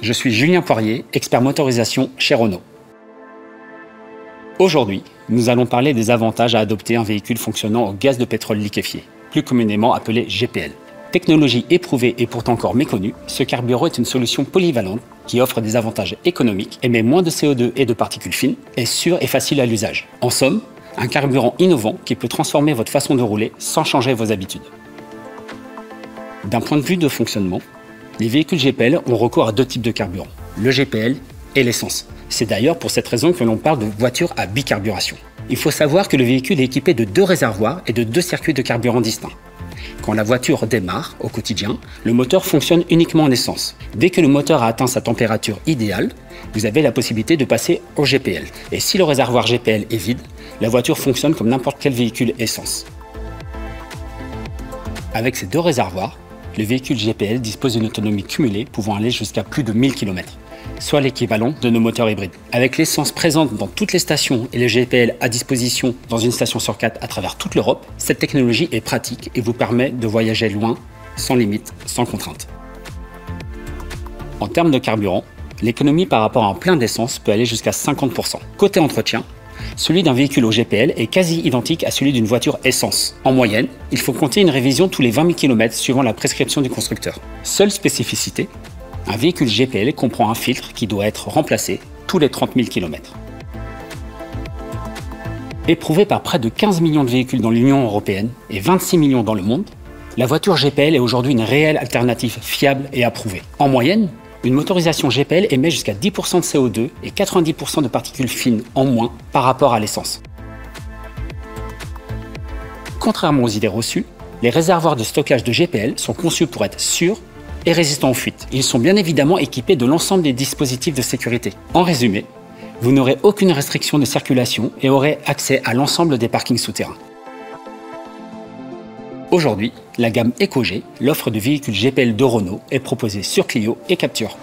je suis Julien Poirier, expert motorisation chez Renault. Aujourd'hui, nous allons parler des avantages à adopter un véhicule fonctionnant au gaz de pétrole liquéfié, plus communément appelé GPL. Technologie éprouvée et pourtant encore méconnue, ce carburant est une solution polyvalente qui offre des avantages économiques, émet moins de CO2 et de particules fines, est sûr et facile à l'usage. En somme, un carburant innovant qui peut transformer votre façon de rouler sans changer vos habitudes. D'un point de vue de fonctionnement, les véhicules GPL ont recours à deux types de carburant, le GPL et l'essence. C'est d'ailleurs pour cette raison que l'on parle de voiture à bicarburation. Il faut savoir que le véhicule est équipé de deux réservoirs et de deux circuits de carburant distincts. Quand la voiture démarre au quotidien, le moteur fonctionne uniquement en essence. Dès que le moteur a atteint sa température idéale, vous avez la possibilité de passer au GPL. Et si le réservoir GPL est vide, la voiture fonctionne comme n'importe quel véhicule essence. Avec ces deux réservoirs, le véhicule GPL dispose d'une autonomie cumulée pouvant aller jusqu'à plus de 1000 km, soit l'équivalent de nos moteurs hybrides. Avec l'essence présente dans toutes les stations et le GPL à disposition dans une station sur 4 à travers toute l'Europe, cette technologie est pratique et vous permet de voyager loin, sans limite, sans contrainte. En termes de carburant, l'économie par rapport à un plein d'essence peut aller jusqu'à 50%. Côté entretien, celui d'un véhicule au GPL est quasi identique à celui d'une voiture essence. En moyenne, il faut compter une révision tous les 20 000 km suivant la prescription du constructeur. Seule spécificité, un véhicule GPL comprend un filtre qui doit être remplacé tous les 30 000 km. Éprouvée par près de 15 millions de véhicules dans l'Union européenne et 26 millions dans le monde, la voiture GPL est aujourd'hui une réelle alternative fiable et approuvée. En moyenne, une motorisation GPL émet jusqu'à 10% de CO2 et 90% de particules fines en moins par rapport à l'essence. Contrairement aux idées reçues, les réservoirs de stockage de GPL sont conçus pour être sûrs et résistants aux fuites. Ils sont bien évidemment équipés de l'ensemble des dispositifs de sécurité. En résumé, vous n'aurez aucune restriction de circulation et aurez accès à l'ensemble des parkings souterrains. Aujourd'hui, la gamme EcoG, l'offre de véhicules GPL de Renault, est proposée sur Clio et Captur.